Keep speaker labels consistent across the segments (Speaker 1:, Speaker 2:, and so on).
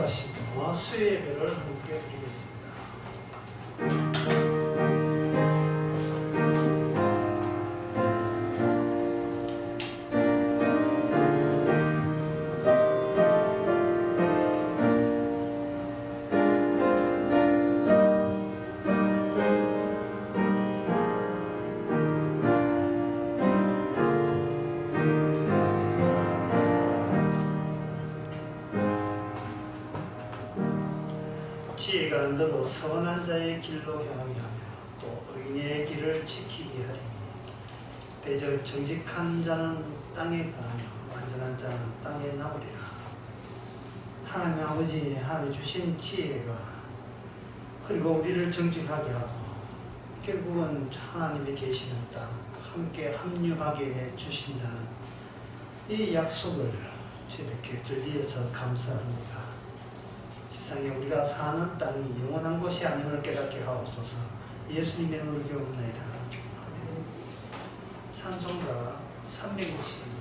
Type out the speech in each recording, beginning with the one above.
Speaker 1: 기도하시고 수요 예배를 함께 드리겠습니다. 지혜가 너로 선한 자의 길로 향하며 또 의인의 길을 지키게 하리니 대저 정직한 자는 땅에 거하며 완전한 자는 땅에 나오리라. 하나님 아버지, 하나님 주신 지혜가 그리고 우리를 정직하게 하고 결국은 하나님이 계시는 땅 함께 합류하게 해 주신다는 이 약속을 저렇게 들리어서 감사합니다. 세상에 우리가 사는 땅이 영원한 곳이 아님을 깨닫게 하옵소서. 예수님의 이름으로 기도합나이다. 아멘. 찬송가 360입니다.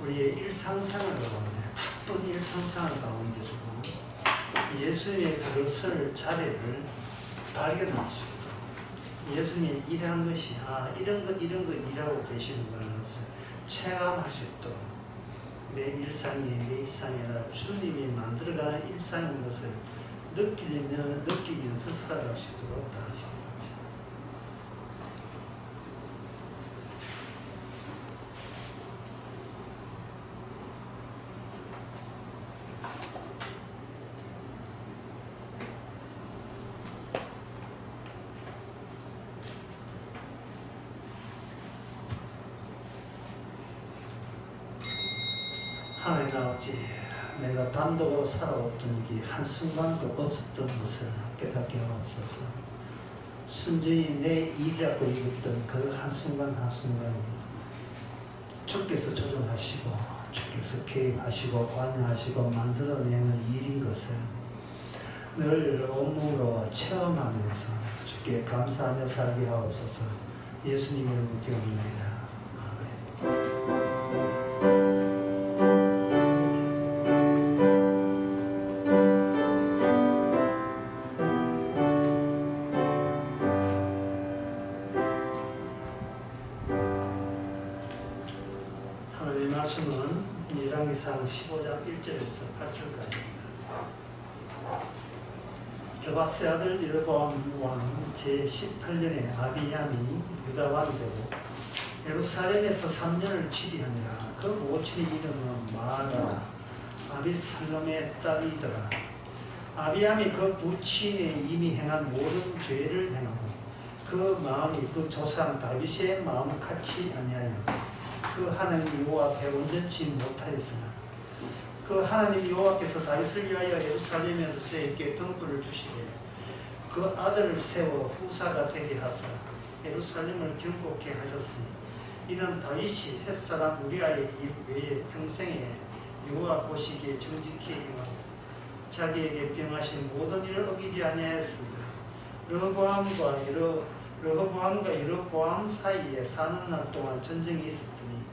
Speaker 1: 우리의 일상생활 가운데 바쁜 일상생활 가운데서 예수님의 그릇을 자리를 발견할 수 있고 예수님이 일한 것이 이런 거 일하고 계시는구나 것을 체감할 수 있도록 내 일상이 주님이 만들어가는 일상인 것을 느끼면서 살아갈 수 있도록 도와주시기 바랍니다. 하나님 아버지, 내가 단독으로 살아왔던 일이 한순간도 없었던 것을 깨닫게 하옵소서. 순전히 내 일이라고 여겼던 그 한순간 한순간이 주께서 조정하시고 주께서 개입하시고 관여하시고 만들어내는 일인 것을 늘 온몸으로 체험하면서 주께 감사하며 살게 하옵소서. 예수님의 이름으로 기도합니다. 아멘. 하나님의 말씀은 열왕기상 15장 1절에서 8절까지입니다. 여바세 아들 여로보암 왕 제18년에 아비얌이 유다 왕이 되고 예루살렘에서 3년을 치리하니라. 그 모친의 이름은 마아가 아비살롬의 딸이더라. 아비암이 그 부친이 이미 행한 모든 죄를 행하고 그 마음이 그 조상 다윗의 마음 같이 아니하여 그 하나님 여호와 앞에 온전치 못하였으나 그 하나님 여호와께서 다윗을 위하여 예루살렘에서 저에게 등불을 주시되 그 아들을 세워 후사가 되게 하사 예루살렘을 길게 하셨으니 이는 다윗이 햇사람 우리아의 일 외에 평생에 여호와 보시기에 정직히 행하고 자기에게 병하신 모든 일을 어기지 아니하였습니다. 르호보암과 여로보암 사이에 4년 날 동안 전쟁이 있었더니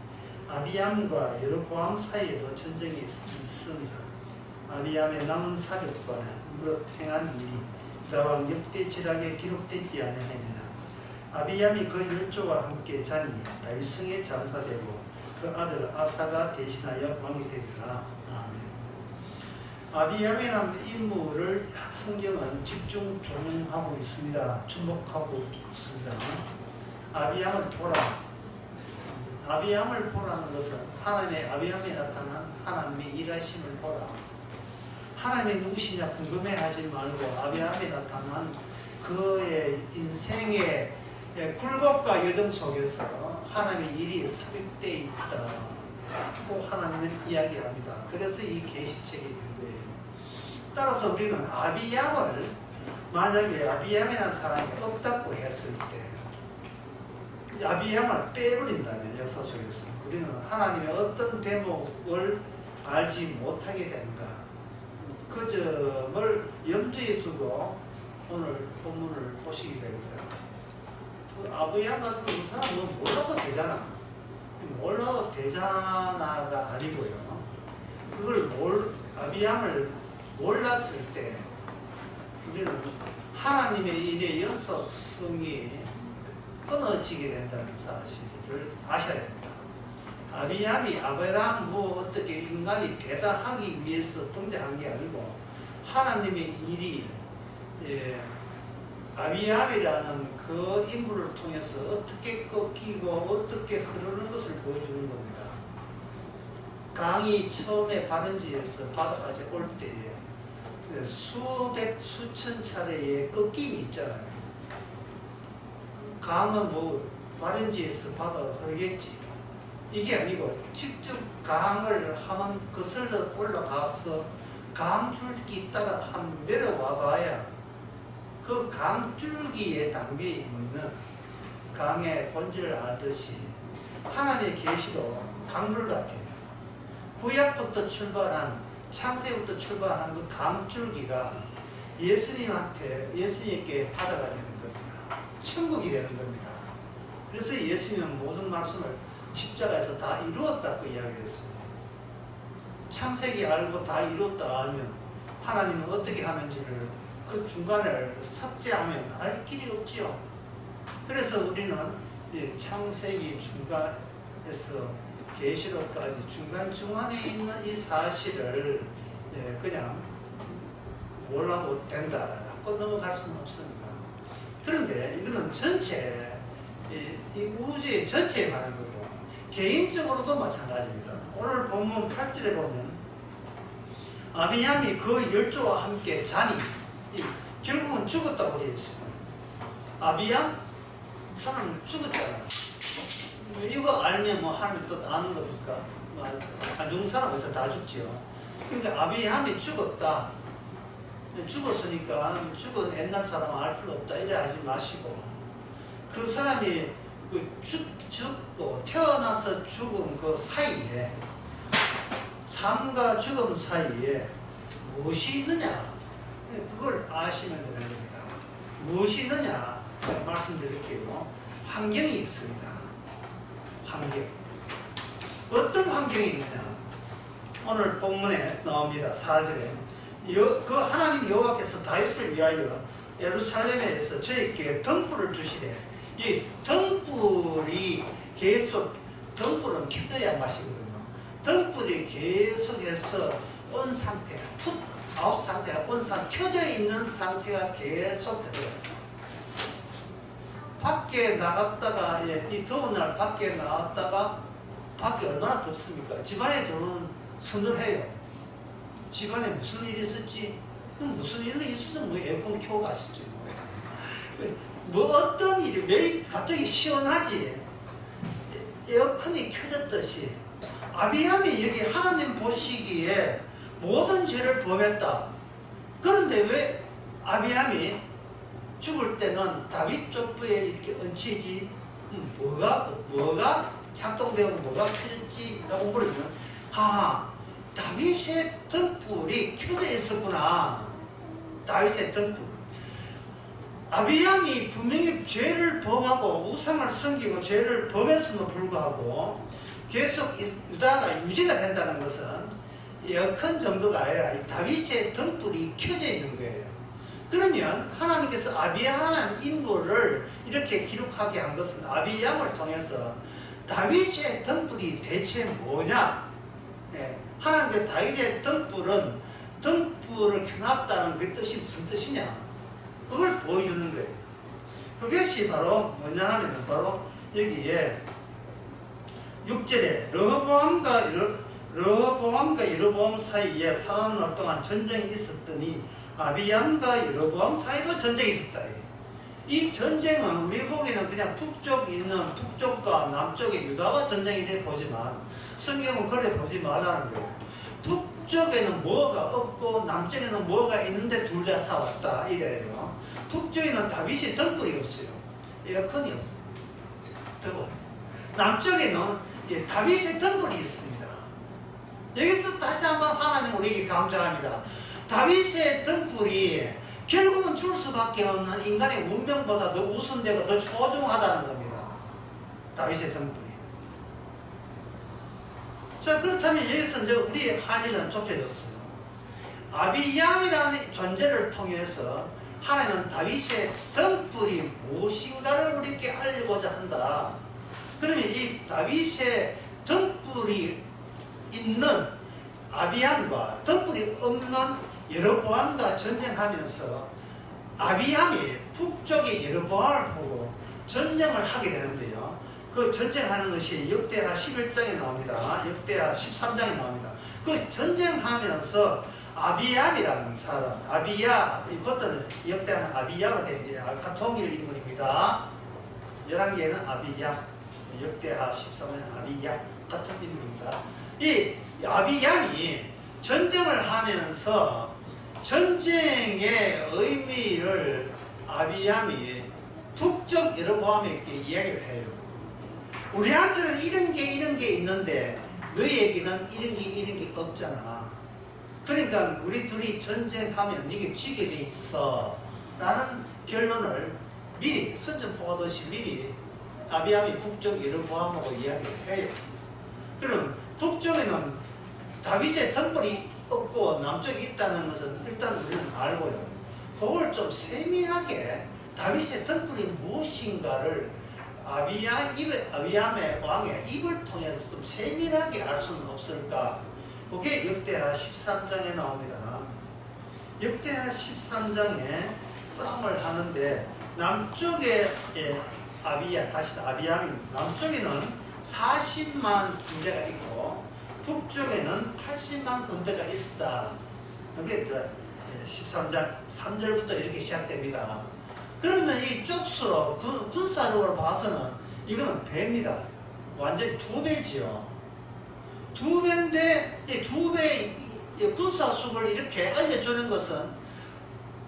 Speaker 1: 아비암과 여로보암 사이에도 전쟁이 있습니다. 아비암의 남은 사적과 무릇 행한 일이 유다왕 역대지락에 기록되지 아니하니라. 아비암이 그 열조와 함께 자니 다윗성에 장사되고 그 아들 아사가 대신하여 왕이 되리라. 아멘. 아비암의 남 인물을 성경은 집중 조명하고 있습니다. 주목하고 있습니다. 아비암을 보라. 아비암을 보라는 것은 하나님의 아비암에 나타난 하나님의 일하심을 보라. 하나님이 누구시냐 궁금해하지 말고 아비암에 나타난 그의 인생의 굴곡과 여정 속에서 하나님의 일이 삽입되어 있다고 하나님은 이야기합니다. 그래서 이 계시책이 된 거예요. 따라서 우리는 아비암을 만약에 아비암이라는 사람이 없다고 했을 때 아비암을 빼버린다면 역사 속에서 우리는 하나님의 어떤 대목을 알지 못하게 되는가 그 점을 염두에 두고 오늘 본문을 보시기 바랍니다. 아비암 같은 그 사람은 몰라도 되잖아. 몰라도 되잖아가 아니고요. 아비암을 몰랐을 때 우리는 하나님의 일의 연속성이 끊어지게 된다는 사실을 아셔야 됩니다. 아비암이 아브라함 어떻게 인간이 대단하기 위해서 등장한 게 아니고 하나님의 일이 아비암이라는 그 인물을 통해서 어떻게 꺾이고 어떻게 흐르는 것을 보여주는 겁니다. 강이 처음에 바른지에서 바다까지 올 때에 수천 차례의 꺾임이 있잖아요. 강은 바른지에서 바다가 흐르겠지. 이게 아니고 직접 강을 한번 거슬러 올라가서 강줄기 따라 한번 내려와 봐야 그 강줄기에 담겨 있는 강의 본질을 알듯이 하나님의 계시도 강물 같아요. 구약부터 출발한 창세부터 출발한 그 강줄기가 예수님께 바다가 되는 겁니다. 천국이 되는 겁니다. 그래서 예수님은 모든 말씀을 십자가에서 다 이루었다고 이야기했어요. 창세기 알고 다 이루었다 하면 하나님은 어떻게 하는지를 그 중간을 삭제하면 알 길이 없지요. 그래서 우리는 창세기 중간에서 계시록까지 중간중간에 있는 이 사실을 그냥 몰라도 된다라고 넘어갈 수는 없습니다. 그런데 이거는 전체 이 우주의 전체에 관한 거고 개인적으로도 마찬가지입니다. 오늘 본문 8절에 보면 아비암이 그 열조와 함께 자니 결국은 죽었다고 되어 있어요. 아비암 사람 죽었잖아요. 이거 알면 하나님 뜻 아는 겁니까? 안 죽는 사람 어디서 다 죽지요. 그러니까 아비함이 죽었다. 죽었으니까 죽은 옛날 사람은 알 필요 없다. 이래 하지 마시고, 그 사람이 죽고 태어나서 죽은 그 사이에, 삶과 죽음 사이에 무엇이 있느냐, 그걸 아시면 되는 겁니다. 무엇이 있느냐 말씀드릴게요. 환경이 있습니다. 환경. 어떤 환경이 있느냐, 오늘 본문에 나옵니다. 4절에 그 하나님 여호와께서 다윗을 위하여 예루살렘에서 저에게 등불을 주시되, 이 등불이 계속, 등불은 켜져야 맛이거든요. 등불이 계속해서 온 상태, 아웃 상태가 온 상태, 켜져 있는 상태가 계속 되더라고요. 밖에 나갔다가, 이 더운 날 밖에 나왔다가, 밖에 얼마나 덥습니까? 집안에 들어오는 서늘해요. 집안에 무슨 일이 있었지? 무슨 일이 있으면 뭐 에어컨 켜고 가시죠. 뭐 어떤 일이, 왜 갑자기 시원하지? 에어컨이 켜졌듯이 아비함이 여기 하나님 보시기에 모든 죄를 범했다. 그런데 왜 아비함이 죽을 때는 다윗 족부에 이렇게 얹히지? 뭐가 작동되고 뭐가 켜졌지? 라고 물으면, 다윗의 등불이 켜져 있었구나. 다윗의 등불. 아비함이 분명히 죄를 범하고 우상을 섬기고 죄를 범했음에도 불구하고 계속 유다가 유지가 된다는 것은 에어컨 정도가 아니라 다윗의 등불이 켜져 있는 거예요. 그러면 하나님께서 아비함한 인물을 이렇게 기록하게 한 것은 아비함을 통해서 다윗의 등불이 대체 뭐냐? 하나님께 다윗의 등불을 켜놨다는 그 뜻이 무슨 뜻이냐? 그걸 보여주는 거예요. 그것이 바로 뭐냐 하면, 바로 여기에 6절에 르호보암과 여로보암 사이에 40년 동안 전쟁이 있었더니 아비암과 여로보암 사이도 전쟁이 있었다. 이 전쟁은 우리 보기에는 그냥 북쪽에 있는 북쪽과 남쪽의 유다와 전쟁이 돼 보지만 성경은 그래 보지 말라는 거예요. 북쪽에는 뭐가 없고 남쪽에는 뭐가 있는데 둘 다 싸웠다 이래요. 북쪽에는 다윗이 등불이 없어요. 에어컨이 없어요. 더워. 남쪽에는 다윗의 등불이 있습니다. 여기서 다시 한번 하나님 우리에게 강조합니다. 다윗의 등불이 결국은 줄 수밖에 없는 인간의 운명보다 더 우선되고 더 소중하다는 겁니다. 다윗의 등불이. 자, 그렇다면 여기서 이제 우리 할 일은 좁혀졌어요. 아비얌이라는 존재를 통해서 하나님은 다윗의 등불이 무엇인가를 우리에게 알리고자 한다. 그러면 이 다윗의 등불이 있는 아비암과 등불이 없는 여로보암과 전쟁하면서 아비암이 북쪽의 여로보암을 보고 전쟁을 하게 되는데요. 그 전쟁하는 것이 역대하 11장에 나옵니다. 역대하 13장에 나옵니다. 그 전쟁하면서 아비암이라는 사람, 아비야, 이것들은 역대하는 아비야가 되는데 아까 동일 인물입니다. 11개는 아비야, 역대하 13장은 아비야, 같은 인물입니다. 이 아비얌이 전쟁을 하면서 전쟁의 의미를 아비얌이 북쪽 여로보암에게 이야기를 해요. 우리한테는 이런 게 있는데 너희에게는 이런 게 없잖아. 그러니까 우리 둘이 전쟁하면 네게 지게 돼 있어 라는 결론을 미리 선전포고하듯이 미리 아비암이 북쪽 여로보암하고 이야기를 해요. 그럼 북쪽에는 다윗의 등불이 없고 남쪽에 있다는 것은 일단 우리는 알고요. 그걸 좀 세밀하게 다윗의 등불이 무엇인가를 아비암의 왕의 입을 통해서 좀 세밀하게 알 수는 없을까? 그게 역대하 13장에 나옵니다. 역대하 13장에 싸움을 하는데 남쪽에 아비암이 남쪽에는 40만 군대가 있고 북쪽에는 80만 군대가 있었다. 이게 13장 3절부터 이렇게 시작됩니다. 그러면 이 쪽수로 군사력으로 봐서는 이거는 배입니다. 완전히 2배지요. 두 배인데 이 두 배의 군사수를 이렇게 알려주는 것은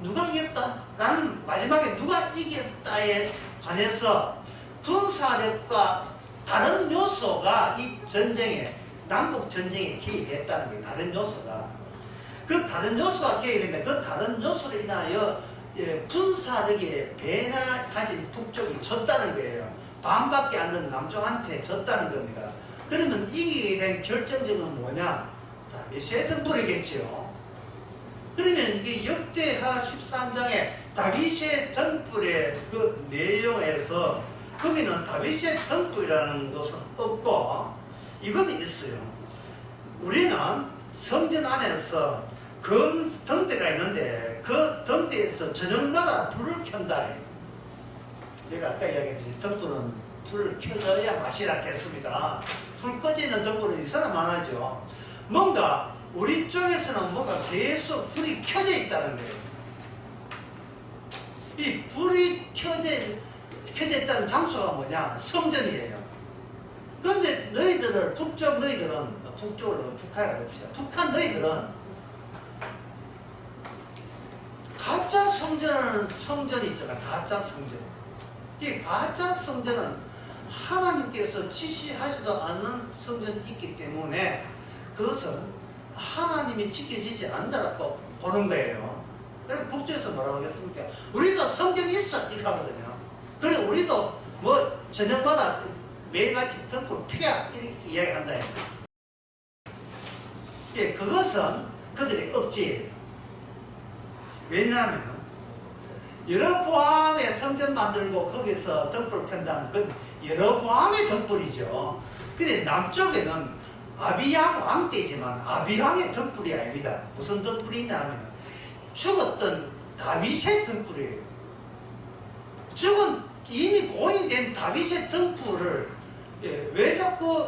Speaker 1: 누가 이겼다? 라는 마지막에 누가 이겼다에 관해서 군사력과 다른 요소가 이 전쟁에 남북 전쟁에 개입했다는 게 다른 요소가 그 다른 요소가 개입했는데 그 다른 요소로 인하여 군사력의 배나 가진 북쪽이 졌다는 거예요. 반밖에 안 되는 남쪽한테 졌다는 겁니다. 그러면 이기게 된 결정적은 뭐냐? 다윗의 등불이겠죠. 그러면 이게 역대하 13장에 다윗의 등불의 그 내용에서 거기는 다윗의 등불이라는 것은 없고 이건 있어요. 우리는 성전 안에서 금 등대가 있는데 그 등대에서 저녁마다 불을 켠다. 제가 아까 이야기했듯이 등불은 불을 켜져야 맛이라 했습니다. 불 꺼지는 등불은 이 사람 안 하죠. 뭔가 우리 쪽에서는 뭔가 계속 불이 켜져 있다는 거예요. 이 불이 켜져 있다는 장소가 뭐냐? 성전이에요. 그런데 너희들은 북쪽 너희들은 북쪽으로 북한이라고 봅시다. 북한 너희들은 가짜 성전이 있잖아. 가짜 성전. 이 가짜 성전은 하나님께서 지시하지도 않는 성전이 있기 때문에 그것은 하나님이 지켜지지 않는다고 보는 거예요. 그럼 북쪽에서 뭐라고 하겠습니까? 우리도 성전이 있어 이렇게 하거든요. 그래 우리도 뭐 저녁마다 매일같이 등불 피야 이렇게 이야기한다. 예, 그것은 그들의 억지예요. 왜냐하면 여로보암의 성전 만들고 거기서 등불 켠다는 건 여로보암의 등불이죠. 근데 남쪽에는 아비양 왕 때지만 아비양의 등불이 아닙니다. 무슨 등불이냐 하면 죽었던 다윗의 등불이에요. 이미 고인된 다윗의 등불을 왜 자꾸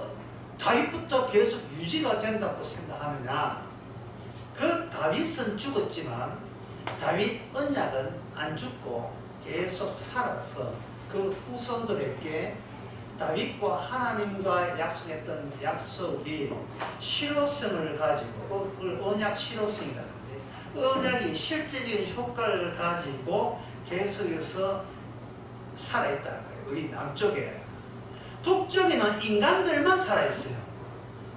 Speaker 1: 다윗부터 계속 유지가 된다고 생각하느냐. 그 다윗은 죽었지만 다윗 언약은 안 죽고 계속 살아서 그 후손들에게 다윗과 하나님과 약속했던 약속이 실효성을 가지고 그걸 언약 실효성이라는데 언약이 실제적인 효과를 가지고 계속해서 살아있다는 거예요. 우리 남쪽에. 북쪽에는 인간들만 살아있어요.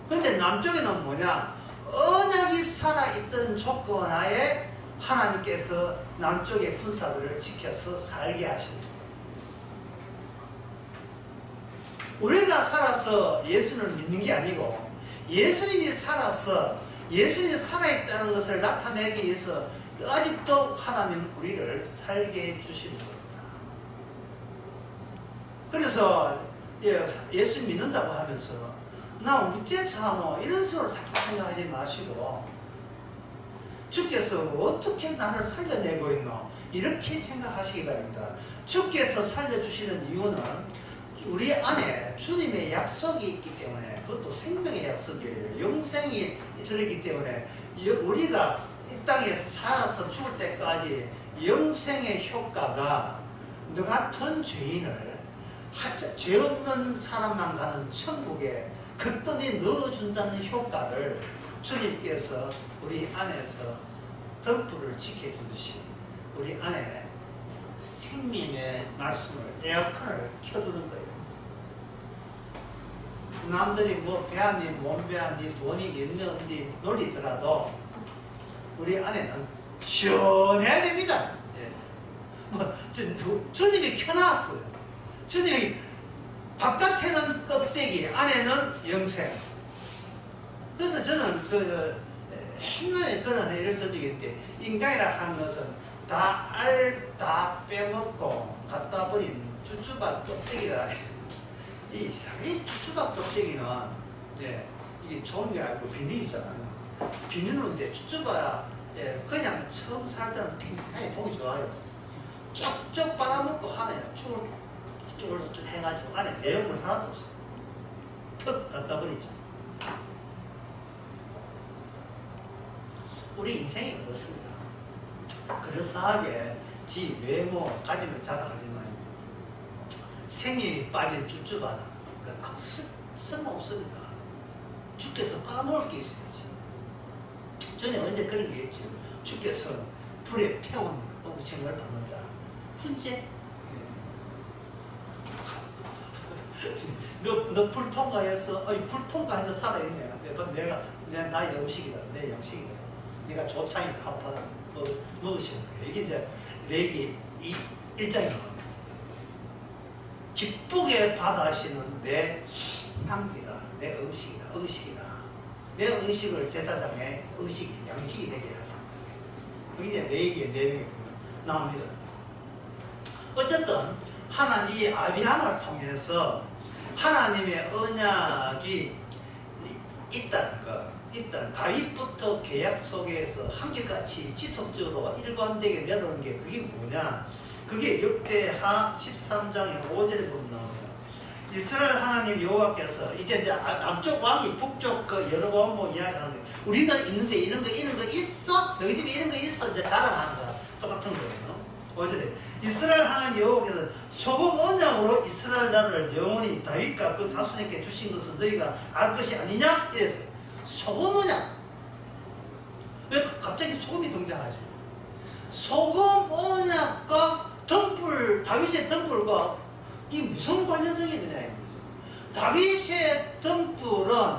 Speaker 1: 그런데 남쪽에는 뭐냐? 언약이 살아있던 조건 하에 하나님께서 남쪽의 군사들을 지켜서 살게 하시는 거예요. 우리가 살아서 예수를 믿는 게 아니고 예수님이 살아서 예수님이 살아있다는 것을 나타내기 위해서 아직도 하나님 우리를 살게 해주시는 겁니다. 그래서 예수 믿는다고 하면서 나 우째 사노 이런 식으로 자꾸 생각하지 마시고 주께서 어떻게 나를 살려내고 있노 이렇게 생각하시기 바랍니다. 주께서 살려주시는 이유는 우리 안에 주님의 약속이 있기 때문에 그것도 생명의 약속이에요. 영생이 들어있기 때문에 우리가 이 땅에서 살아서 죽을 때까지 영생의 효과가 너 같은 죄인을 죄 없는 사람만 가는 천국에 그돈이 넣어준다는 효과를 주님께서 우리 안에서 덤불을 지켜주듯이 우리 안에 생명의 말씀을 에어컨을 켜두는 거예요. 남들이 뭐 배하니 몸배하니 돈이 있니 없니 놀리더라도 우리 안에는 시원해야 됩니다. 뭐 주님이 켜놨어요. 주님이 바깥에는 껍데기 안에는 영생. 그래서 저는 옛날에 그런 예를 들어주겠대. 인간이라 하는 것은 다 빼먹고 갖다 버린 주추밥 껍데기다. 이 주추밥 껍데기는 이게 좋은 게 아니고 비닐이잖아요. 비닐인데 주추밥 그냥 처음 살 때는 탱탱하게 보기 좋아요. 쪽쪽 빨아먹고 하면 쭉 해가지고 안에 내용물 하나도 없어요. 턱 갖다 버리죠. 우리 인생이 그렇습니다. 그럴싸하게 지 외모 가지고 자랑하지만 생명이 빠진 쭈쭈바다. 쓸모없습니다. 죽기 주께서 까먹을 게 있어야지. 전에 언제 그런 게 있죠. 주께서 불에 태운 음식을 받는다. 훈제? 너 불 통과했어? 불 통과해서 살아있네. 나의 음식이다. 내 양식이다. 네가 조차이다. 하고 받아 먹으시는 거예요. 이게 이제 레기 이 일장이에요. 기쁘게 받아시는 내 향기다. 내 음식이다. 음식이다. 내 음식을 제사장의 음식이 양식이 되게 하신다. 여기 이제 레기의 내용이 나옵니다. 어쨌든 하나님 이 아비함을 통해서 하나님의 언약이 있다는 것, 일단 다윗부터 계약 속에서 한결같이 지속적으로 일관되게 내려오는 게 그게 뭐냐? 그게 역대하 13장의 5절에 보면 나옵니다. 이스라엘 하나님 여호와께서 이제 남쪽 왕이 북쪽 그 여로보암 뭐 이야기하는 게 우리는 있는데 이런 거 있어? 너희 집에 이런 거 있어? 이제 자랑하는 거 똑같은 거예요. 5절에 이스라엘 하나님 여호와께서 소금 언약으로 이스라엘 나라를 영원히 다윗과 그 자손에게 주신 것은 너희가 알 것이 아니냐? 이랬어요. 소금 언약. 왜 갑자기 소금이 등장하죠? 소금 언약과 등불, 다윗의 등불과 이 무슨 관련성이 있느냐 이거죠. 다윗의 등불은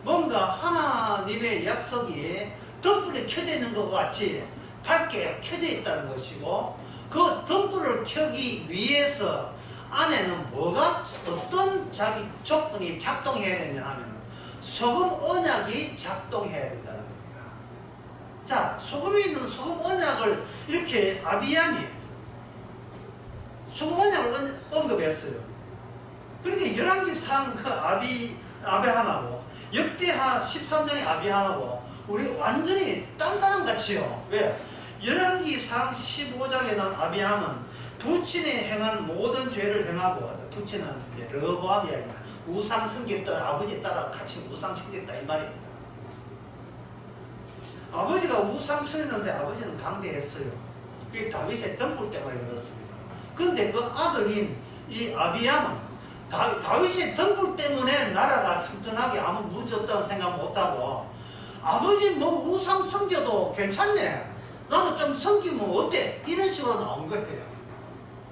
Speaker 1: 뭔가 하나님의 약속이 등불이 켜져 있는 것과 같이 밝게 켜져 있다는 것이고, 그 등불을 켜기 위해서 안에는 어떤 조건이 작동해야 되냐 하면 소금 언약이 작동해야 된다는 겁니다. 자, 소금이 있는 소금 언약을 이렇게 아비함이 소금 언약을 언급했어요. 그러니까 열왕기상 그 아비함하고 역대하 13장의 아비함하고 우리 완전히 딴 사람 같이요. 왜? 열왕기상 15장에 나온 아비함은 부친이 행한 모든 죄를 행하고, 부친은 이제 르호보암이 아니라 우상 섬겼던 아버지 따라 같이 우상 섬겼다 이 말입니다. 아버지가 우상 섬겼는데 아버지는 강대했어요. 그게 다윗의 등불 때문에 그렇습니다. 그런데 그 아들인 이 아비함은 다윗의 등불 때문에 나라가 튼튼하게 아무 문제 없다고 생각 못하고, 아버지 뭐 우상 섬겨도 괜찮네, 나도 좀 섬기면 어때? 이런 식으로 나온 거예요.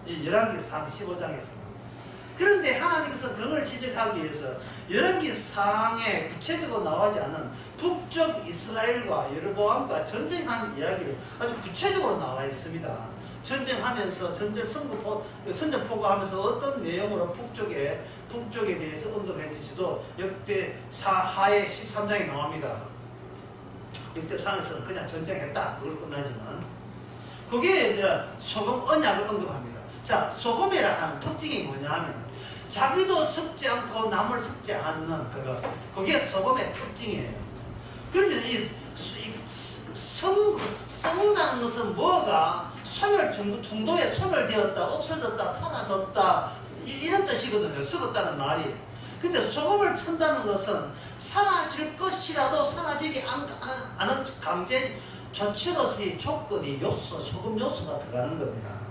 Speaker 1: 이 열왕기상 15장에서. 그런데 하나님께서 그걸 지적하기 위해서 열왕기상에 구체적으로 나오지 않은 북쪽 이스라엘과 여로보암과 전쟁한 이야기를 아주 구체적으로 나와 있습니다. 전쟁하면서 선전포고하면서 어떤 내용으로 북쪽에 대해서 언급했는지도 역대하의 13장에 나옵니다. 역대상에서는 그냥 전쟁했다 그걸 끝나지만, 거기에 이제 소금 언약을 언급합니다. 자, 소금이라 하는 특징이 뭐냐 하면 자기도 섞지 않고 남을 섞지 않는 그게 소금의 특징이에요. 그러면 이 썩는 것은 뭐가 중도에 소멸되었다, 없어졌다, 사라졌다 이런 뜻이거든요. 썩었다는 말이. 근데 소금을 천다는 것은 사라질 것이라도 사라지지 않은 강제 조치로서의 조건이 소금 요소가 들어가는 겁니다.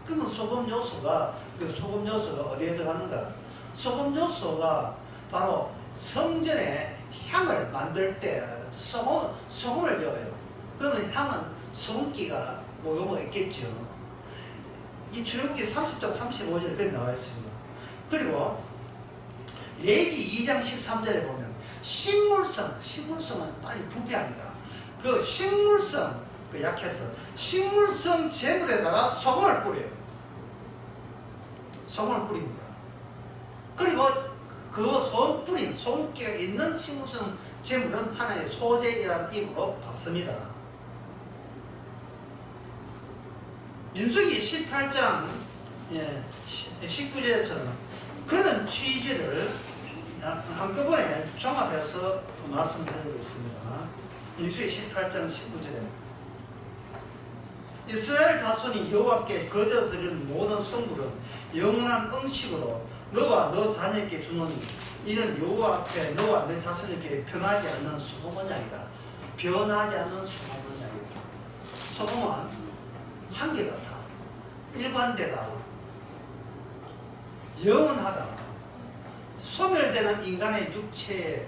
Speaker 1: 그러면 소금 요소가 어디에 들어가는가? 소금 요소가 바로 성전에 향을 만들 때 소금을 넣어요. 그러면 향은 소금기가 뭐가 있겠죠. 이 출애굽기 30장 35절에 그렇게 나와 있습니다. 그리고 레위기 2장 13절에 보면 식물성은 빨리 부패합니다. 그 식물성, 약해서 식물성 제물에다가 소금을 뿌려요. 소금을 뿌립니다. 그리고 그 소금기가 있는 식물성 제물은 하나의 소재이라는 이유로 받습니다. 민수기 18장 19절에서는 그런 취지를 한꺼번에 종합해서 말씀드리고 있습니다. 민수기 18장 19절에 이스라엘 자손이 여호와께 거저드리는 모든 성물은 영원한 음식으로 너와 너 자녀에게 주는 이는 여호와 앞에 너와 내 자손에게 변하지 않는 소금 언약이다. 변하지 않는 소금 언약이다. 소금은 한결같아, 일관되다, 영원하다. 소멸되는 인간의 육체에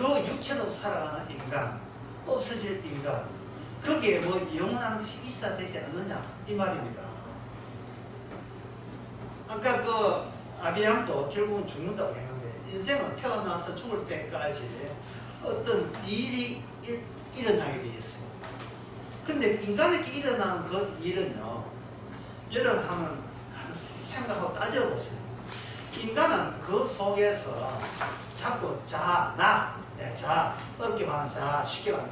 Speaker 1: 그 육체로 살아가는 인간, 없어질 인간, 거기에 뭐 영원한 것이 있어야 되지 않느냐 이 말입니다. 아까 그 아비함도 결국은 죽는다고 했는데 인생은 태어나서 죽을 때까지 어떤 일이 일어나게 돼 있어요. 근데 인간에게 일어나는 그 일은요, 여러분 한번 생각하고 따져보세요. 인간은 그 속에서 자꾸 어렵게 말하는 쉽게 말하는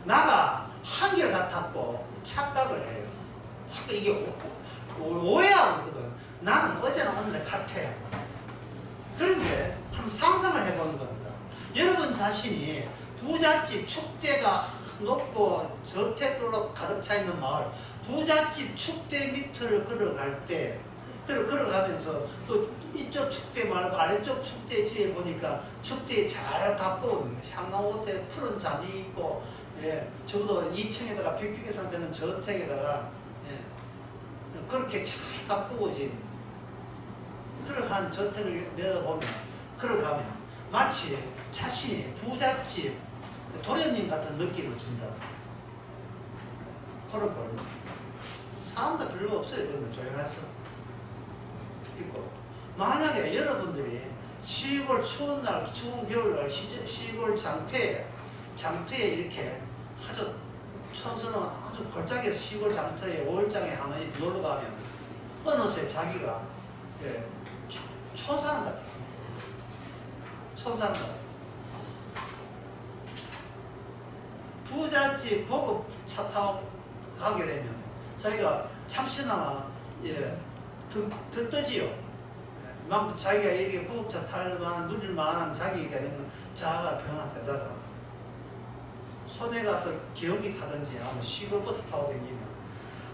Speaker 1: 나가 한결같았고 착각을 해요. 자꾸 이게 오해하고 있거든. 나는 어제나 오늘 같아요. 그런데 한번 상상을 해보는 겁니다. 여러분 자신이 부잣집 축대가 높고 저택으로 가득 차 있는 마을, 부잣집 축대 밑을 걸어갈 때, 걸어가면서 또 이쪽 축대 말고 아래쪽 축대지에 보니까 축대에 잘 가까운 향나무밭에 푸른 잔이 있고, 예, 적어도 2층에다가 빅빅이 상태는 저택에다가, 예, 그렇게 잘 가까워진 그러한 저택을 내다보면, 걸어가면 마치 자신이 부잣집 도련님 같은 느낌을 준다. 그런 걸 사람도 별로 없어요. 그러면 조용해서 있고, 만약에 여러분들이 시골 추운 날, 추운 겨울날 시골 장터에 이렇게 아주 천수는 아주 골짜기 시골 장터에 5일장에 하나 놀러 가면 어느새 자기가, 예, 촌사람 같아. 촌사람 같아. 부잣집 보고 차 타고 가게 되면 자기가 참신하나, 예, 들떠지요. 막 자기가 이렇게 구급차 탈 만한, 누릴 만한 자기 되면 자아가 변화되다가 손에 가서 기억이 타든지 아니면 시골 버스 타고 다니면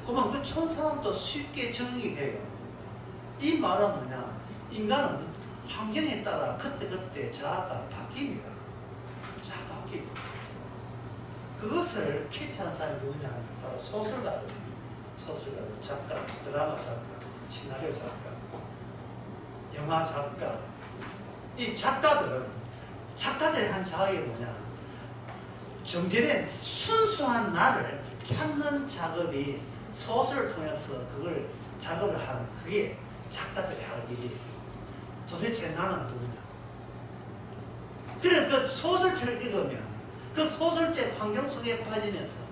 Speaker 1: 그만 그 촌사람도 쉽게 적응이 돼요. 이 말은 뭐냐? 인간은 환경에 따라 그때그때 자아가 바뀝니다. 자아가 바뀝니다. 그것을 캐치한 사람이 누구냐 하면 바로 소설가들이에요. 소설가들, 작가, 드라마 작가, 시나리오 작가, 영화 작가. 이 작가들이 한 자아가 뭐냐? 정제된 순수한 나를 찾는 작업이 소설을 통해서 그걸 작업을 하는, 그게 작가들이 할 일이에요. 도대체 나는 누구냐? 그래서 그 소설책을 읽으면 그 소설책 환경 속에 빠지면서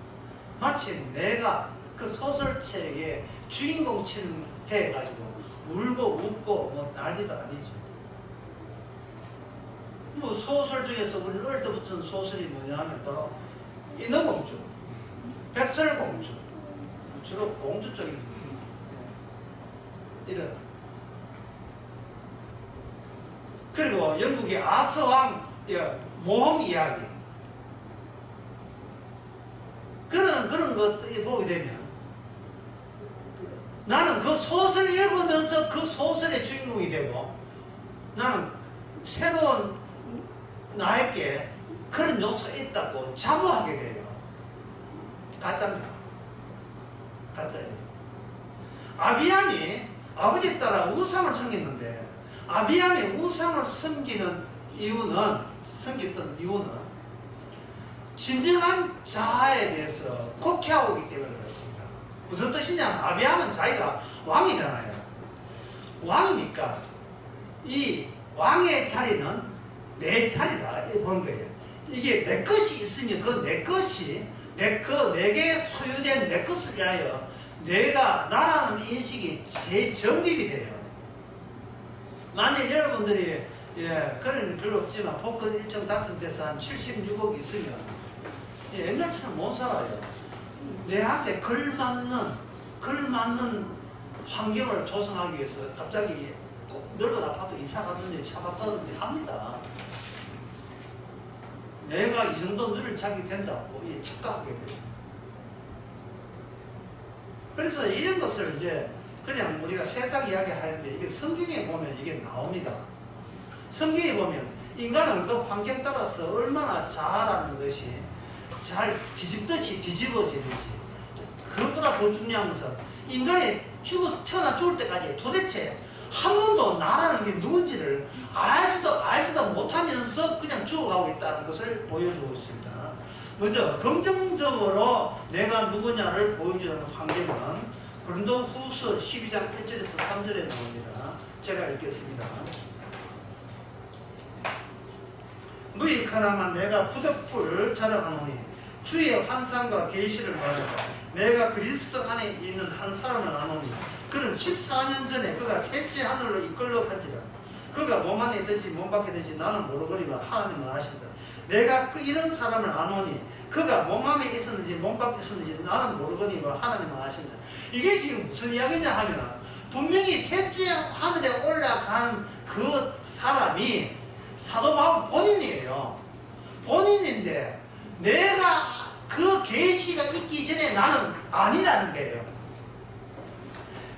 Speaker 1: 마치 내가 그 소설책의 주인공처럼 돼가지고 울고 웃고 뭐 난리도 아니죠. 뭐 소설 중에서 우리 어릴 때부터 소설이 뭐냐면 바로 인어공주, 백설공주, 주로 공주 쪽인 이런. 그리고 영국의 아서왕 모험 이야기, 그런 것 보게 되면 나는 그 소설 읽으면서 그 소설의 주인공이 되고, 나는 새로운 나에게 그런 요소가 있다고 자부하게 돼요. 가짜입니다. 가짜예요. 아비함이 아버지 따라 우상을 섬겼는데, 아비함이 우상을 섬겼던 이유는 진정한 자아에 대해서 곡해하고 있기 때문에 그렇습니다. 무슨 뜻이냐면, 아비함은 자기가 왕이잖아요. 왕이니까 이 왕의 자리는 내 자리다 이렇게 본 거예요. 이게 내 것이 있으면 그 내 것이 내게 소유된 내 것을 위하여 내가 나라는 인식이 재정립이 돼요. 만약 여러분들이, 예, 그런 별로 없지만 복권 일정 당첨돼서 한 76억 있으면, 예, 옛날처럼 못 살아요. 내한테 걸맞는 환경을 조성하기 위해서 갑자기 넓은 아파트 이사 가든지 차 바꾸든지 합니다. 내가 이 정도 누릴 자격이 된다고 착각하게 돼요. 그래서 이런 것을 이제 그냥 우리가 세상 이야기 하는데, 이게 성경에 보면 이게 나옵니다. 성경에 보면 인간은 그 환경 따라서 얼마나 자아라는 것이 잘 뒤집듯이 뒤집어지는지, 그것보다 더 중요한 것은 인간이 태어나 죽을 때까지 도대체 한 번도 나라는 게 누군지를 알지도 못하면서 그냥 그냥 죽어가고 있다는 것을 보여주고 있습니다. 먼저 긍정적으로 내가 누구냐를 보여주는 환경은 고린도후서 12장 1절에서 3절에 나옵니다. 제가 읽겠습니다. 무익하나만 내가 부득불 자랑하노니 주의 환상과 계시를 말하고 내가 그리스도 안에 있는 한 사람을 아노니 그는 14년 전에 그가 셋째 하늘로 이끌려 간지라. 그가 몸 안에 있든지 몸 밖에 있든지 나는 모르거니와 하나님은 아신다. 내가 이런 사람을 아노니 그가 몸 안에 있었는지 몸 밖에 있었는지 나는 모르거니와 하나님은 아신다. 이게 지금 무슨 이야기냐 하면 분명히 셋째 하늘에 올라간 그 사람이 사도 바울 본인이에요. 본인인데 내가 그 계시가 있기 전에 나는 아니라는 거예요.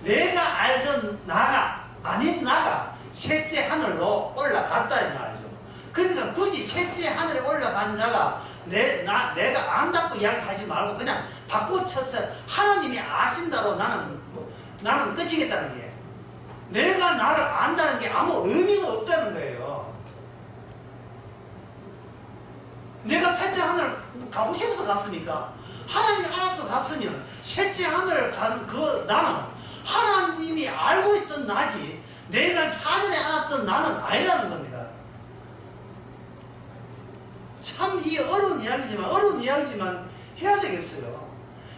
Speaker 1: 내가 알던 나가 아닌 나가 셋째 하늘로 올라갔다 이 말이죠. 그러니까 굳이 셋째 하늘에 올라간 자가 내가 안다고 이야기하지 말고 그냥 바꿔쳐서 하나님이 아신다로 나는 끝이겠다는 게, 내가 나를 안다는 게 아무 의미가 없다는 거예요. 내가 셋째 하늘 가고 싶어서 갔습니까? 하나님이 알아서 갔으면 셋째 하늘을 가는 그 나는 하나님이 알고 있던 나지 내가 사전에 알았던 나는 아니라는 겁니다. 참 이 어려운 이야기지만 해야 되겠어요.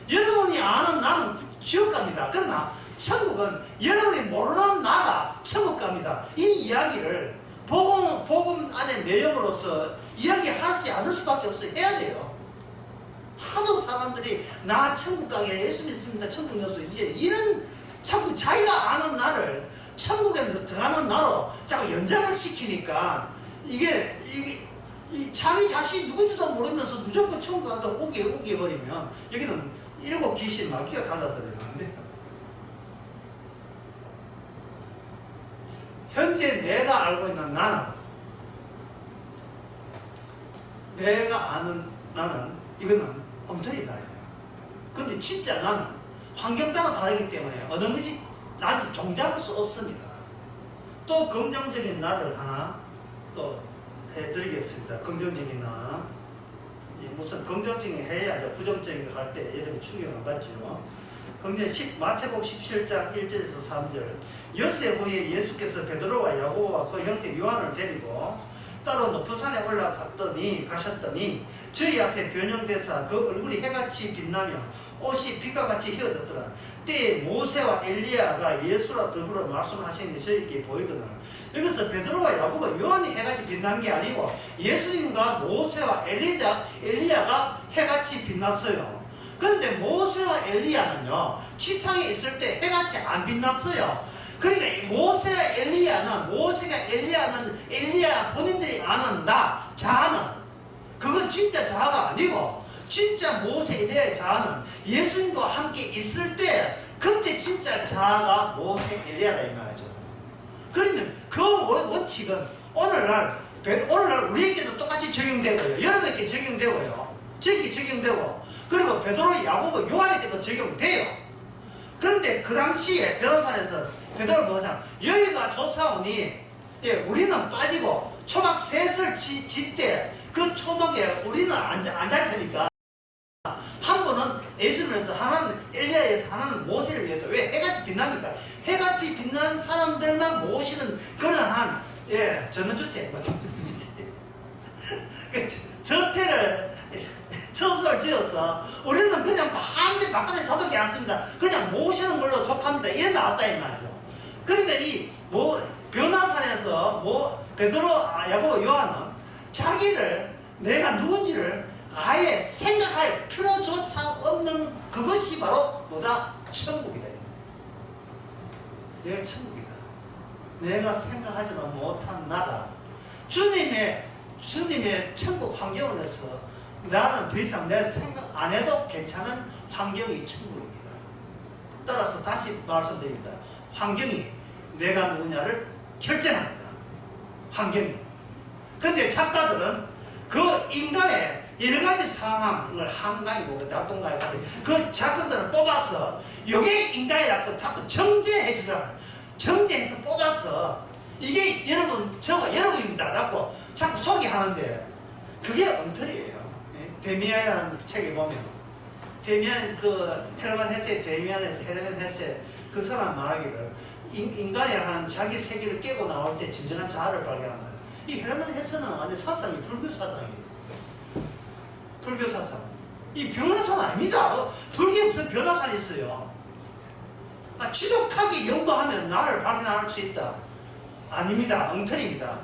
Speaker 1: 여러분이 아는 나는 지옥 갑니다. 그러나 천국은 여러분이 모르는 나가 천국 갑니다. 이 이야기를 복음 안의 내용으로서 이야기하지 않을 수밖에 없어요. 해야 돼요. 하도 사람들이 나 천국 가게 예수 믿습니다. 천국 여수 이제 이런 자꾸 자기가 아는 나를 천국에 들어가는 나로 자꾸 연장을 시키니까 이게 자기 자신이 누군지도 모르면서 무조건 천국 간다고 우겨버리면 여기는 일곱 귀신 마귀가 갈라들어요. 안 돼요. 현재 내가 알고 있는 나는, 내가 아는 나는 이거는 엉터리 나예요. 근데 진짜 나는 환경 따라 다르기 때문에 어느 것이 나한테 종잡을 수 없습니다. 또 긍정적인 나를 하나 또 해드리겠습니다. 긍정적인 나. 무슨 긍정적인 해야 돼. 부정적인 거 할 때 여러분 충격 안 받죠. 마태복음 17장 1절에서 3절. 엿새 후에 예수께서 베드로와 야고보와 그 형제 요한을 데리고 따로 높은 산에 가셨더니 저희 앞에 변형되사 그 얼굴이 해같이 빛나며 옷이 빛과 같이 휘어졌더라. 때에 모세와 엘리야가 예수와 더불어 말씀하시는 게 저희께 보이거늘. 여기서 베드로와 야고보 요한이 해같이 빛난 게 아니고 예수님과 모세와 엘리야가 해같이 빛났어요. 그런데 모세와 엘리야는요 지상에 있을 때 해같이 안 빛났어요. 그러니까 모세와 엘리야 본인들이 아는 자아는 그건 진짜 자아가 아니고 진짜 모세 엘리야의 자아는 예수님과 함께 있을 때 그때 진짜 자아가 모세 엘리야다 이 말이죠. 그러면 그 원칙은 오늘날 우리에게도 똑같이 적용되고요. 여러분에게 적용되고요. 저에게 적용되고 그리고 베드로, 야고보, 요한에게도 적용돼요. 그런데 그 당시에 변호사에서 베드로가 뭐냐, 여기가 조사오니 우리는 빠지고 초막 셋을 짓때 그 초막에 우리는 안 잘 테니까 한 분은 예수님에서 하나는 엘리야에서 하나는 모세를 위해서. 왜? 해같이 빛납니까? 해같이 빛나는 사람들만 모시는 그러한 전원주택 저택을 처소를 지어서 우리는 그냥 반대 바깥에 자독이 않습니다. 그냥 모시는 걸로 족합니다. 이래 나왔다 이 말이죠. 그러니까 이 변화산에서 베드로, 야고보, 요한은 자기를 내가 누군지를 아예 생각할 필요조차 없는 그것이 바로 뭐다? 천국이다. 내가 천국이다. 내가 생각하지도 못한 나다. 주님의 천국 환경을 해서 나는 더 이상 내가 생각 안 해도 괜찮은 환경이 천국입니다. 따라서 다시 말씀드립니다. 환경이 내가 누구냐를 결정합니다. 환경이. 근데 작가들은 그 인간의 여러가지 상황을 한강이 뭐고 낙동강이 같은 그 작가들을 뽑아서 이게 인간이라고 자꾸 정제해 주잖아. 정제해서 뽑아서 이게 여러분 저거 여러분입니다 라고 자꾸 소개하는 하는데 그게 엉터리예요. 데미안이라는 책에 보면 데미안 그 헤르만 헤세의 데미안에서 헤르만 헤세 그 사람 말하기를 인간이 하는 자기 세계를 깨고 나올 때 진정한 자아를 발견한다. 이 헤르만 헤세는 완전 사상이 불교 사상이에요. 불교 사상. 이 변화산 아닙니다. 불교에 무슨 변화산이 있어요. 지독하게 연구하면 나를 발견할 수 있다. 아닙니다. 엉터리입니다.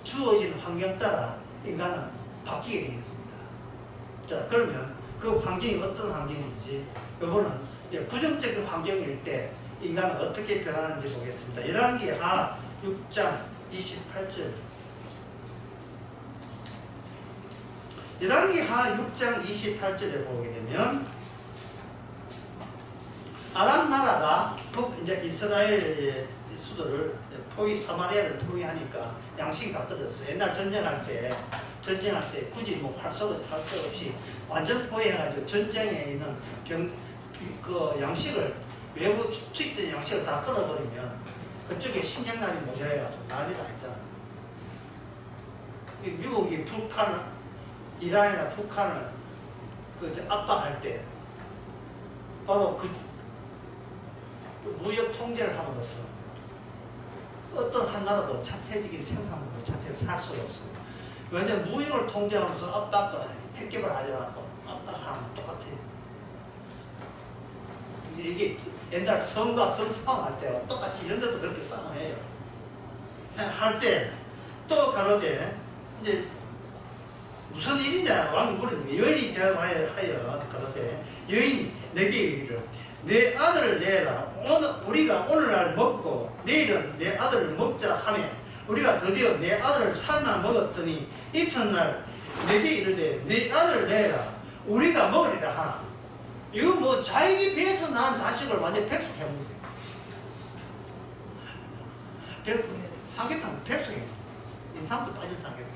Speaker 1: 주어진 환경 따라 인간은 바뀌게 되어 있습니다. 자, 그러면 그 환경이 어떤 환경인지 이거는 부정적인 환경일 때 인간은 어떻게 변하는지 보겠습니다. 열왕기하 6장 28절. 열왕기하 6장 28절에 보게 되면 아람 나라가 이제 이스라엘의 수도를 사마리아를 포위하니까 양식이 다 떨어졌어요. 옛날 전쟁할 때 굳이 뭐 활 쏘고 할 것 없이 완전 포위해가지고 전쟁에 있는 그 양식을 외부 축적된 양식을 다 끊어버리면 그쪽에 식량난이 모자라가지고 난리가 아니잖아요. 미국이 이란이나 북한을 압박할 때 바로 그 무역 통제를 함으로써 어떤 한 나라도 자체적인 생산물을 자체가 살 수가 없어요. 왜냐하면 무역을 통제하면서 압박과 핵개발 하지 않고 압박하는 건 똑같아요. 이게 옛날 성과 성 싸움할 때 똑같이 이런 데도 그렇게 싸움해요. 할 때 또 가로되 이제 무슨 일이냐 왕이 물으니까 여인이 대답하여 가로되 여인이 내게 이르기를 내 아들을 내라. 우리가 오늘날 먹고 내일은 내 아들을 먹자 하며 우리가 드디어 내 아들을 삶아 먹었더니 이튿날 내게 이르되 내 아들을 내라. 우리가 먹으리라 하나. 이거 뭐 자기 배에서 낳은 자식을 완전 백숙해먹는 거예요. 삼계탕 백숙해먹는 인삼도 빠진 삼계탕.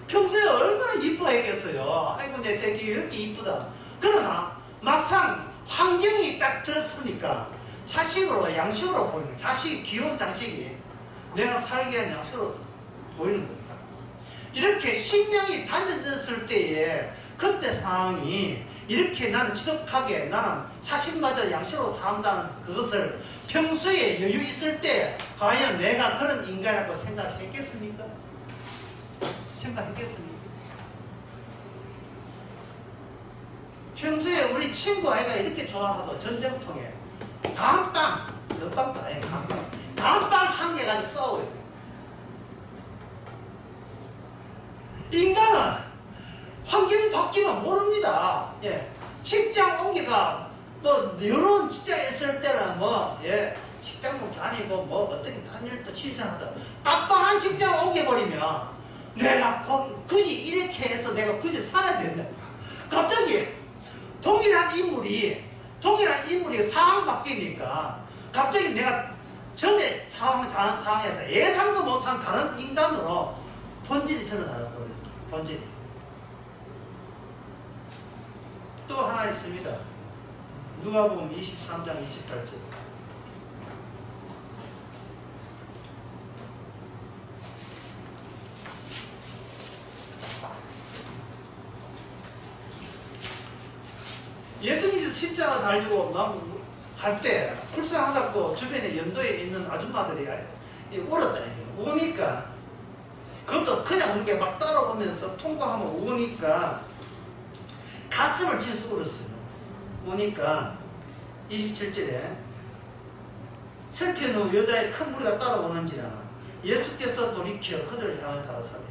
Speaker 1: 평소에 얼마나 이뻐했겠어요. 아이고 내 새끼 왜 이렇게 이쁘다. 그러나 막상 환경이 딱 들었으니까 자식으로 양식으로 보이는 거예요. 자식이 귀여운 자식이 내가 살기 위한 양식으로 보이는 겁니다. 이렇게 신명이 단절됐을 때에 그때 상황이 이렇게 나는 지독하게 나는 자식마저 양식으로 산다는 그것을 평소에 여유 있을 때 과연 내가 그런 인간이라고 생각했겠습니까? 생각했겠습니까? 평소에 우리 친구 아이가 이렇게 좋아하고 전쟁통에 다음방 옆방도 아니에요. 다음방 한 개 가지고 싸우고 있어요. 인간은 환경 바뀌면 모릅니다. 예. 직장 옮기가 뭐 여러 직장에 있을 때는 직장도 다니고 어떻게 다닐도 취직하자. 빡빡한 직장 옮겨버리면 내가 굳이 이렇게 해서 내가 굳이 살아야 된다. 갑자기 동일한 인물이 상황 바뀌니까 갑자기 내가 전에 다른 상황에서 예상도 못한 다른 인간으로 본질이 드러나버려요. 본질이. 또 하나 있습니다. 누가복음 23장 28절. 예수님께서 십자가 달리고 갈 때 불쌍하다고 주변에 연도에 있는 아줌마들이 울었다. 우니까 그것도 그냥 그렇게 막 따라오면서 통과하면 우니까 가슴을 치면서 울었어요. 우니까 27절에 슬픈 후 여자의 큰 무리가 따라오는지라 예수께서 돌이켜 그들을 향해 가라사대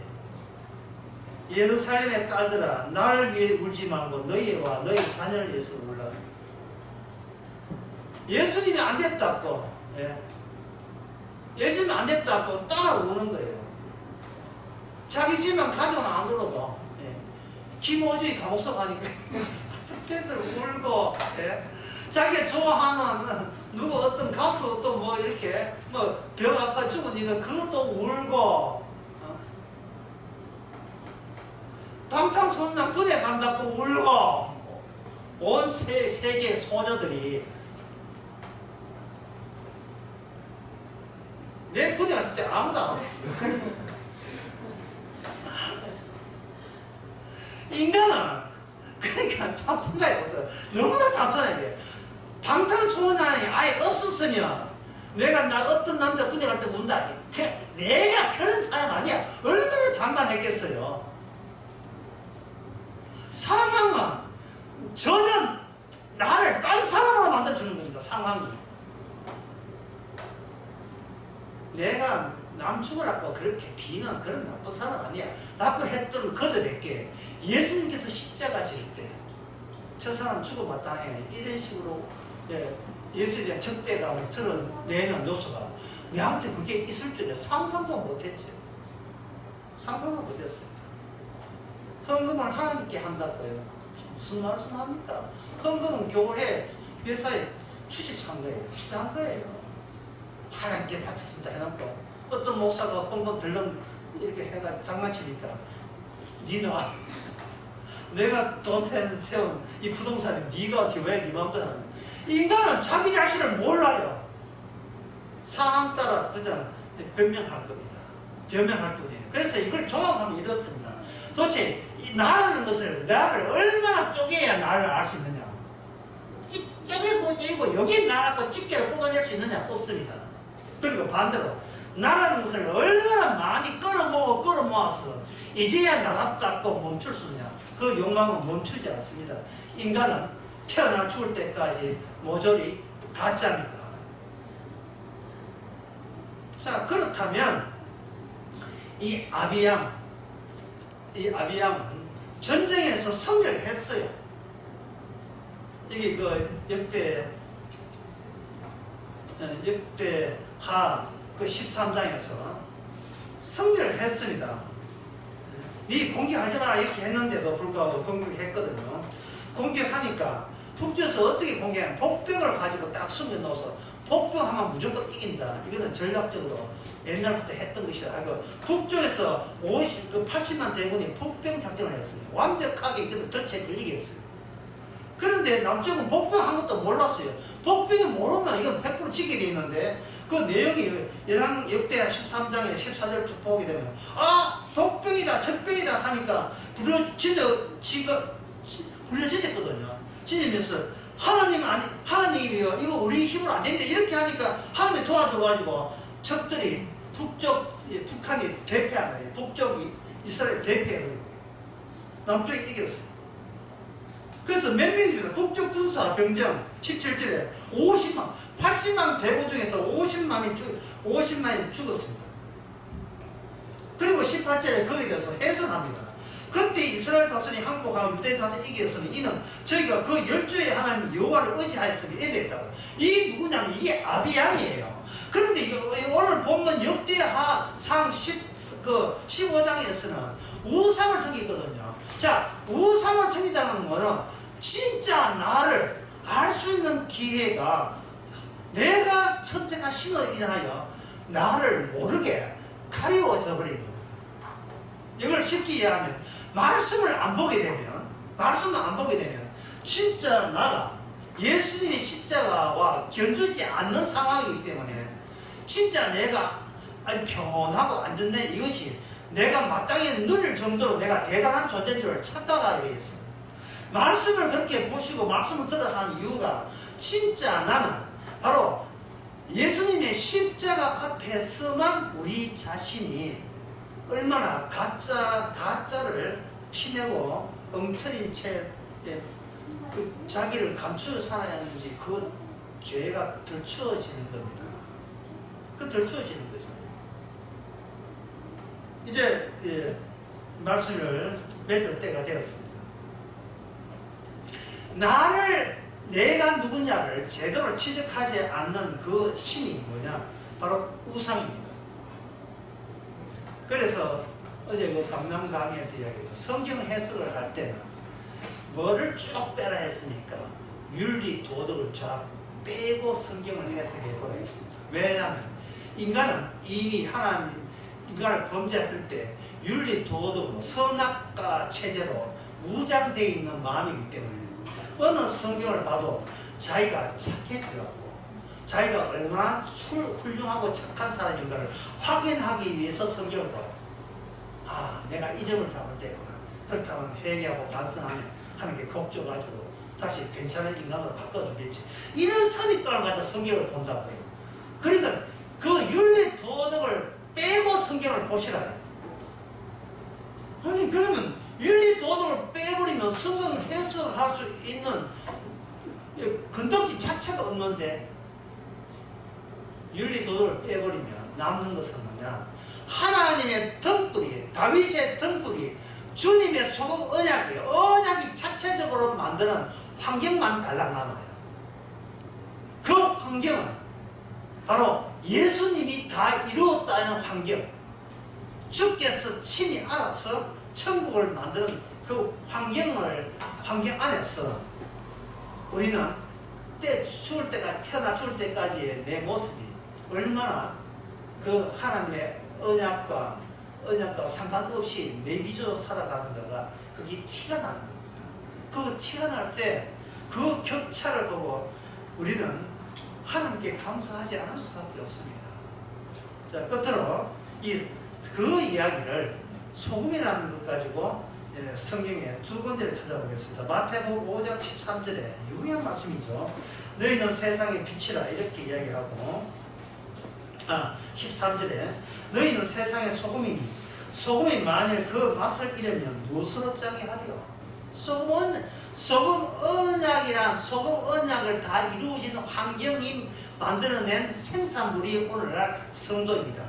Speaker 1: 예루살렘의 딸들아 날 위해 울지 말고 너희와 너희 자녀를 위해서 울라. 예수님이 안 됐다고 예수님이 안 됐다고 따라오는 거예요. 자기 집만 가족은 안 울어도 김호주의 감옥소 가니까 걔들 울고 자기가 좋아하는 누구 어떤 가수 또 뭐 이렇게 병 아파 죽으니까 그것도 울고 방탄소년단 군에 간다고 울고 온 세계 소녀들이 내 군에 갔을 때 아무도 안 왔어. 인간은 그러니까 생각해보세요. 너무나 단순하게 방탄소년단이 아예 없었으면 내가 어떤 남자 군대 갈 때 문다. 내가 그런 사람 아니야. 얼마나 장담했겠어요. 상황은 전혀 나를 딴 사람으로 만들어주는 겁니다. 상황이. 내가 남 죽으라고 그렇게 비는 그런 나쁜 사람 아니야. 라고 했던 그들에게 예수님께서 십자가 지를 때 저 사람 죽어마땅해 이런 식으로 예수에 대한 적대감을 드러내는 요소가 내한테 그게 있을 줄에 상상도 못했죠. 상상도 못했어요. 헌금을 하나님께 한다고요. 무슨 말씀합니까? 헌금은 교회 회사에 주식 산 거예요. 비싼 거예요. 하나님께 바쳤습니다 해놓고 어떤 목사가 헌금 들렁 이렇게 해가 장난치니까 니는 내가 돈 세운 이 부동산이 네가 어떻게 왜 네 마음대로 하냐. 인간은 자기 자신을 몰라요. 상황 따라서 그냥 변명할 겁니다. 변명할 뿐이에요. 그래서 이걸 종합하면 이렇습니다. 도대체 이 나라는 것을 나를 얼마나 쪼개야 나를 알 수 있느냐. 쪼개고 여기 나라고 집게로 뽑아낼 수 있느냐. 없습니다. 그리고 반대로 나라는 것을 얼마나 많이 끌어모아서 이제야 나랍다고 멈출 수 있느냐. 그 욕망은 멈추지 않습니다. 인간은 태어나 죽을 때까지 모조리 가짜입니다. 자, 그렇다면 이 아비암은 전쟁에서 승리를 했어요. 여기 그 역대하 그 13장에서 승리를 했습니다. 네 공격하지 마라 이렇게 했는데도 불구하고 공격했거든요. 공격하니까 북쪽에서 어떻게 공격하냐. 복병을 가지고 딱 숨겨놓아서 복병하면 무조건 이긴다. 이거는 전략적으로 옛날부터 했던 것이다 하고 북쪽에서 80만 대군이 복병 작전을 했어요. 완벽하게 이거는 덫에 걸리게 했어요. 그런데 남쪽은 복병한 것도 몰랐어요. 복병이 모르면 이건 100% 지게 돼 있는데 그 내용이 역대하 13장에 14절 쭉 보게 되면 복병이다 적병이다 하니까 부르짖었거든요. 짖으면서 하나님이요 이거 우리 힘으로 안 됩니다 이렇게 하니까 하나님이 도와줘가지고 적들이 북한이 대패한 거예요. 북쪽이 이스라엘 대패한 거예요. 남쪽이 이겼어요. 그래서 몇 명이죠? 북쪽 군사 병정 17절에 80만 대군 중에서 50만이 죽었습니다. 그리고 18절에 거기에 대해서 해설합니다. 그때 이스라엘 자손이 항복하고 유대 자손이 이겼으니 이는 저희가 그 열주의 하나님 여호와를 의지하였으니 이래 됐다고. 이 누구냐면 이게 아비암이에요. 그런데 오늘 본문 역대하상 15장에서는 우상을 섬기거든요. 자, 우상을 섬긴다는 거는 진짜 나를 알 수 있는 기회가 내가 선택한 신을 인하여 나를 모르게 가리워져 버린 겁니다. 이걸 쉽게 이해하면 말씀을 안 보게 되면 진짜 나가 예수님의 십자가와 견주지 않는 상황이기 때문에 진짜 내가 아주 평온하고 안전된 이것이 내가 마땅히 누릴 정도로 내가 대단한 존재인 줄 착각하게 되어 있어요. 말씀을 그렇게 보시고 말씀을 들어가는 이유가 진짜 나는 바로 예수님의 십자가 앞에서만 우리 자신이 얼마나 가짜를 피내고 엉터린 채 자기를 감추어 살아야 하는지 그 죄가 덜추어지는 겁니다. 덜추어지는 거죠. 이제 말씀을 맺을 때가 되었습니다. 내가 누구냐를 제대로 지적하지 않는 그 신이 뭐냐? 바로 우상입니다. 그래서 어제 그 강남 강의에서 이야기했죠. 성경 해석을 할 때는 뭐를 쭉 빼라 했으니까 윤리, 도덕을 쫙 빼고 성경을 해석해 보라 했습니다. 왜냐하면 인간은 이미 인간을 범죄했을 때 윤리, 도덕으로 선악과 체제로 무장되어 있는 마음이기 때문에 어느 성경을 봐도 자기가 착해지고 자기가 얼마나 훌륭하고 착한 사람인가를 확인하기 위해서 성경을 봐요. 내가 이 점을 잡을 때구나. 그렇다면 회개하고 반성하면 하나님께 복줘가지고 다시 괜찮은 인간으로 바꿔주겠지. 이런 선입관을 가지고 성경을 본다고요. 그러니까 그 윤리 도덕을 빼고 성경을 보시라. 아니 그러면 윤리 도덕을 빼버리면 성경 해석할 수 있는 근덕지 자체가 없는데, 윤리 도덕을 빼버리면 남는 것은 뭐냐? 하나님의 등불이, 다윗의 등불이 주님의 소금 언약이에요. 언약이 자체적으로 만드는 환경만 달랑 남아요. 그 환경은 바로 예수님이 다 이루었다는 환경, 주께서 친히 알아서 천국을 만드는 그 환경 안에서 우리는 태어나 죽을 때까지의 내 모습이 얼마나 그 하나님의 언약과 상관없이 내 위주로 살아가는가가 그게 티가 나는 겁니다. 그 티가 날 때 그 격차를 보고 우리는 하나님께 감사하지 않을 수밖에 없습니다. 자, 끝으로 그 이야기를 소금이라는 것 가지고 성경에 두 군데를 찾아보겠습니다. 마태복음 5장 13절에 유명한 말씀이죠. 너희는 세상의 빛이라 이렇게 이야기하고, 13절에 너희는 세상의 소금이니 소금이 만일 그 맛을 잃으면 무엇으로 짜게 하리요. 소금 언약을 다 이루어지는 환경이 만들어낸 생산물이 오늘날 성도입니다.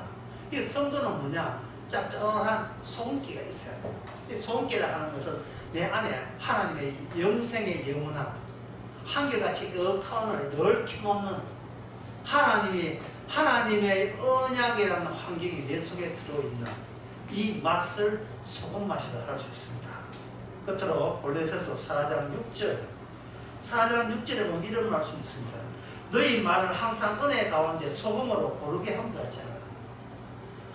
Speaker 1: 이 성도는 뭐냐? 짭짤한 소금기가 있어요. 이 소금기라 하는 것은 내 안에 하나님의 영생의 영원함, 한결같이 여건을 늘 켜놓는 하나님의 언약이라는 환경이 내 속에 들어있는 이 맛을 소금 맛이라 할 수 있습니다. 끝으로 골로새서 4장 6절에 보면 이런 말씀이 있습니다. 너희 말을 항상 은혜 가운데 소금으로 고르게 함 같잖아.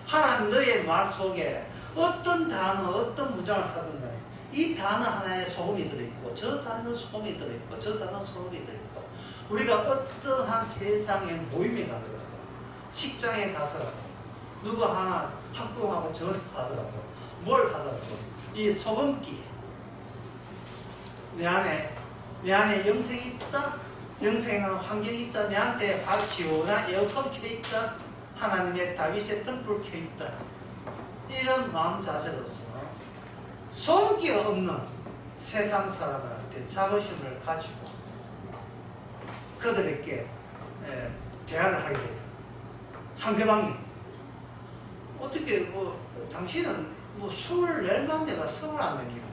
Speaker 1: 하나님 너의 말 속에 어떤 단어, 어떤 문장을 하든 간에 이 단어 하나에 소금이 들어있고, 저 단어는 소금이 들어있고, 저 단어는 소금이 들어있고, 우리가 어떠한 세상의 모임에 가더라도, 직장에 가서라도, 누구 하나 학교하고 전화하더라도, 뭘 하더라도 이 소금기, 내 안에 영생이 있다, 영생하는 환경이 있다, 내한테 시원한 에어컨 켜 있다, 하나님의 다윗의 등불 켜 있다, 이런 마음 자세로서 소금기가 없는 세상 사람들한테 자부심을 가지고 그들에게 대화를 하게 되면 상대방이 어떻게 당신은 24만 대가 21대입니다.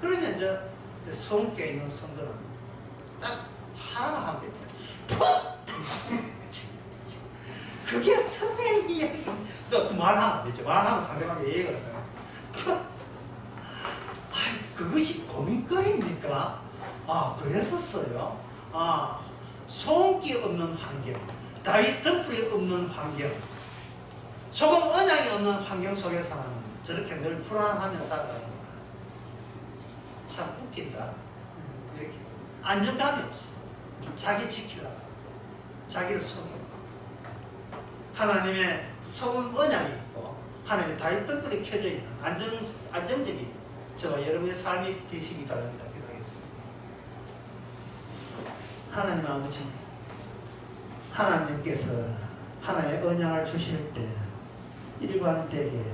Speaker 1: 그러면 이제 소금기에 있는 성도는 딱 하나만 하면 됩니다. 그게 성령의 이야기. 그 말하면 안 되죠. 말하면 상대방이 이해가 돼요. 그것이 고민거리입니까? 그랬었어요. 소금기 없는 환경, 다윗 등불이 없는 환경, 소금 언약이 없는 환경 속에서는 저렇게 늘 불안하며 살아가는 거야. 참 웃긴다. 이렇게 안정감이 없어. 자기 지키려고, 자기를 속이고. 하나님의 소금 언약이 있고 하나님의 다윗 등불이 켜져 있는 안정적인 저와 여러분의 삶이 되시기 바랍니다. 기도하겠습니다. 하나님 아버지, 하나님께서 하나님의 언약을 주실 때 일관되게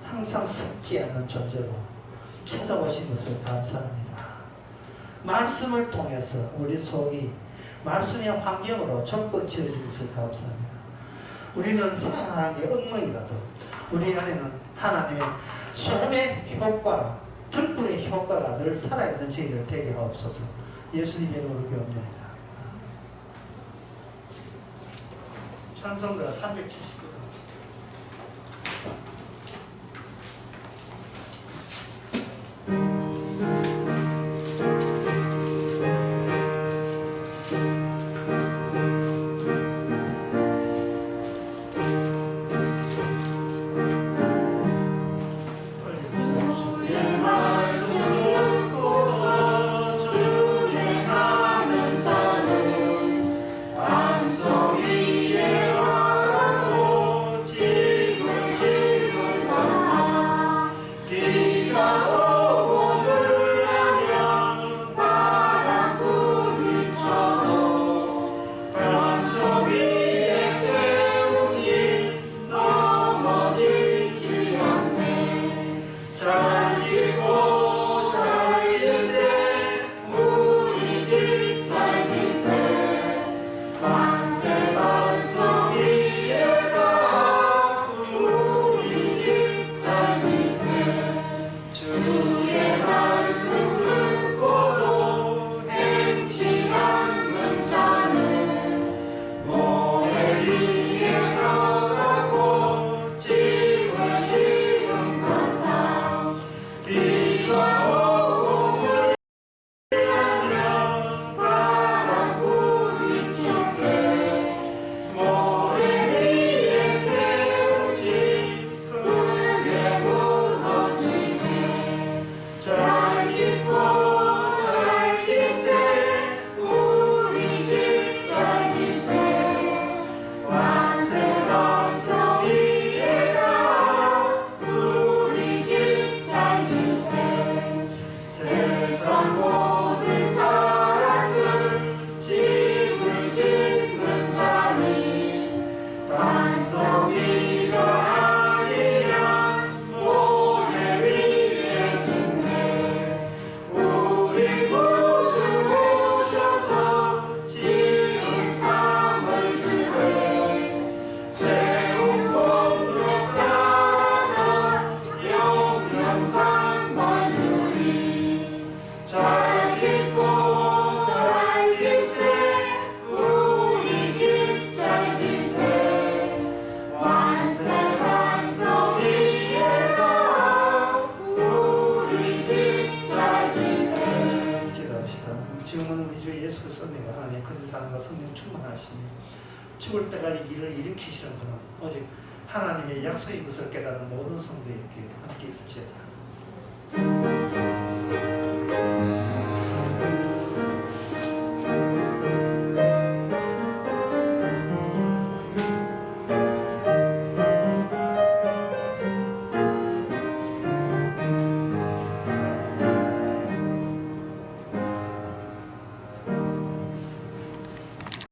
Speaker 1: 항상 썩지 않는 존재로 찾아오신 것을 감사합니다. 말씀을 통해서 우리 속이 말씀의 환경으로 조건 지어진 것을 감사합니다. 우리는 생각하는 게 엉망이라도 우리 안에는 하나님의 소금의 효과, 등불의 효과가 늘 살아있는 저희들 되게 하옵소서. 예수님의 이름으로 기도합니다. 찬송가 379장.
Speaker 2: 반석 위에
Speaker 1: 죽을 때까지 일을 일으키시는 분은 오직 하나님의 약속인 것을 깨달은 모든 성도에게 함께 있을지어다.